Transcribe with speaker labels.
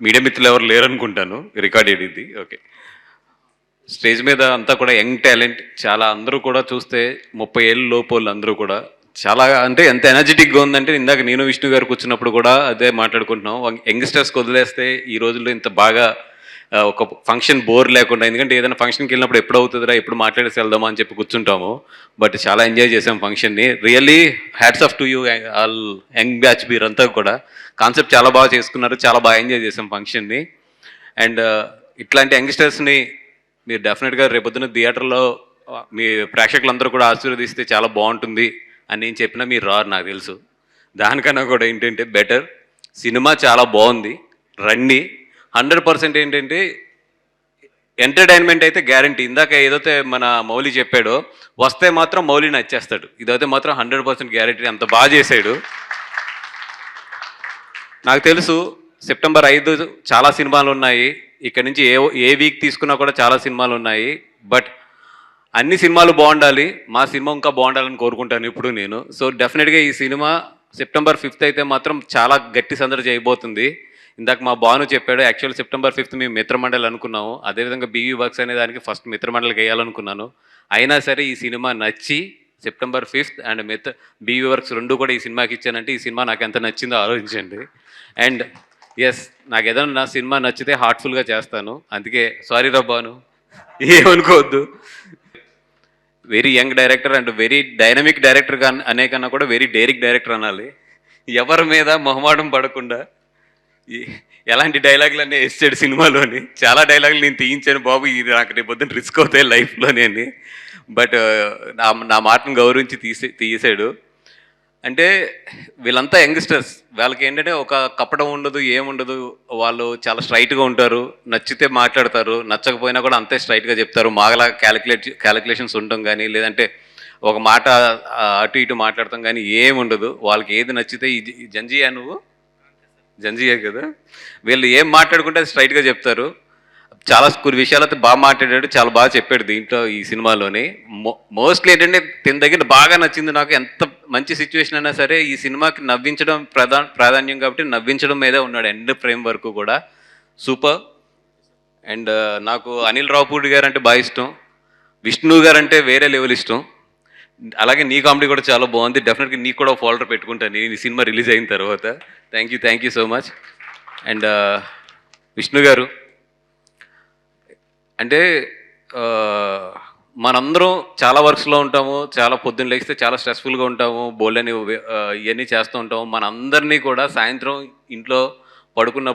Speaker 1: Media మిత్రులు ఎవరు లేరనుకుంటాను recorded ఇది. ఓకే. స్టేజ్ మీద అంతా కూడా యంగ్ టాలెంట్ చాలా, అందరూ కూడా చూస్తే 30 ఏళ్ళ లోపోళ్ళు అందరూ కూడా చాలా, అంటే ఎంత ఎనర్జెటిక్గా ఉందంటే ఇందాక నేను విష్ణు గారు కూర్చున్నప్పుడు కూడా అదే మాట్లాడుకుంటున్నాం. యంగ్స్టర్స్కి వదిలేస్తే ఈ రోజుల్లో ఇంత బాగా ఒక ఫంక్షన్ బోర్ లేకుండా, ఎందుకంటే ఏదైనా ఫంక్షన్కి వెళ్ళినప్పుడు ఎప్పుడు అవుతుందిరా ఎప్పుడు మాట్లాడేసి వెళ్దామా అని చెప్పి కూర్చుంటాము. బట్ చాలా ఎంజాయ్ చేసాం ఫంక్షన్ని. Really hats off to you all young batch మీరంతా కూడా. కాన్సెప్ట్ చాలా బాగా చేసుకున్నారు, చాలా బాగా ఎంజాయ్ చేసాం ఫంక్షన్ని. అండ్ ఇట్లాంటి యంగ్స్టర్స్ని మీరు డెఫినెట్గా రేపొద్దున థియేటర్లో మీ ప్రేక్షకులందరూ కూడా ఆశీర్వదిస్తే చాలా బాగుంటుంది అని నేను చెప్పినా మీరు రారు నాకు తెలుసు. దానికన్నా కూడా ఏంటంటే బెటర్, సినిమా చాలా బాగుంది, రండి. 100% ఏంటంటే ఎంటర్టైన్మెంట్ అయితే గ్యారంటీ. ఇందాక ఏదైతే మన మౌలి చెప్పాడో వస్తే మాత్రం మౌలి నచ్చేస్తాడు, ఇదైతే మాత్రం 100% గ్యారంటీ. అంత బాగా చేశాడు. నాకు తెలుసు సెప్టెంబర్ 5 చాలా సినిమాలు ఉన్నాయి, ఇక్కడ నుంచి ఏ వీక్ తీసుకున్నా కూడా చాలా సినిమాలు ఉన్నాయి. బట్ అన్ని సినిమాలు బాగుండాలి, మా సినిమా ఇంకా బాగుండాలని కోరుకుంటాను ఇప్పుడు నేను. సో డెఫినెట్గా ఈ సినిమా సెప్టెంబర్ 5 అయితే మాత్రం చాలా గట్టి సందడి చేయబోతుంది. ఇందాక మా బాను చెప్పాడు, యాక్చువల్ సెప్టెంబర్ 5 మేము మిత్రమండలి అనుకున్నాము, అదేవిధంగా బీవీ వర్క్స్ అనే దానికి ఫస్ట్ మిత్రమండలికి వేయాలనుకున్నాను. అయినా సరే ఈ సినిమా నచ్చి సెప్టెంబర్ 5 అండ్ బీవీ వర్క్స్ రెండు కూడా ఈ సినిమాకి ఇచ్చానంటే ఈ సినిమా నాకు ఎంత నచ్చిందో ఆలోచించండి. అండ్ ఎస్, నాకు ఏదైనా నా సినిమా నచ్చితే హార్ట్ఫుల్గా చేస్తాను, అందుకే సారీ రబ్బాను ఏమనుకోవద్దు. Very young director and very dynamic director అనే కన్నా కూడా వెరీ డేరింగ్ డైరెక్టర్ అనాలి. ఎవరి మీద మొహమాటం పడకుండా ఎలాంటి డైలాగులన్నీ వేసాడు సినిమాలోని. చాలా డైలాగులు నేను తీయించాను బాబు, ఇది నాకు రేపు పొద్దున్న రిస్క్ అవుతాయి లైఫ్లోని అని. బట్ నా మాటను గౌరవించి తీసాడు. అంటే వీళ్ళంతా యంగ్స్టర్స్, వాళ్ళకి ఏంటంటే ఒక కప్పడం ఉండదు, ఏముండదు, వాళ్ళు చాలా స్ట్రైట్గా ఉంటారు, నచ్చితే మాట్లాడతారు, నచ్చకపోయినా కూడా అంతే స్ట్రైట్గా చెప్తారు. మాగలా క్యాలిక్యులేషన్స్ ఉండటం కానీ, లేదంటే ఒక మాట అటు ఇటు మాట్లాడతాం కానీ ఏముండదు. వాళ్ళకి ఏది నచ్చితే ఈ జంజీయా, నువ్వు జంజీయా కదా, వీళ్ళు ఏం మాట్లాడుకుంటే అది స్ట్రైట్గా చెప్తారు. చాలా కొన్ని విషయాలైతే బాగా మాట్లాడాడు, చాలా బాగా చెప్పాడు దీంట్లో ఈ సినిమాలోని. మోస్ట్లీ ఏంటంటే తిన దగ్గర బాగా నచ్చింది నాకు, ఎంత మంచి సిచ్యువేషన్ అయినా సరే ఈ సినిమాకి నవ్వించడం ప్రాధాన్యం కాబట్టి నవ్వించడం మీదే ఉన్నాడు ఎండ్ ఫ్రేమ్ వరకు కూడా. సూపర్. అండ్ నాకు అనిల్ రావుపూడి గారు అంటే బాగా ఇష్టం, విష్ణు గారు అంటే వేరే లెవెల్ ఇష్టం. అలాగే నీ కామెడీ కూడా చాలా బాగుంది, డెఫినెట్గా నీకు కూడా ఫోల్డర్ పెట్టుకుంటాను నేను ఈ సినిమా రిలీజ్ అయిన తర్వాత. Thank you so much. And Vishnu గారు అంటే మనందరం చాలా వర్క్స్లో ఉంటాము, చాలా పొద్దున్న లేస్తే చాలా స్ట్రెస్ఫుల్గా ఉంటాము, బోల్డని ఇవన్నీ చేస్తూ ఉంటాము. మనందరినీ కూడా సాయంత్రం ఇంట్లో పడుకున్న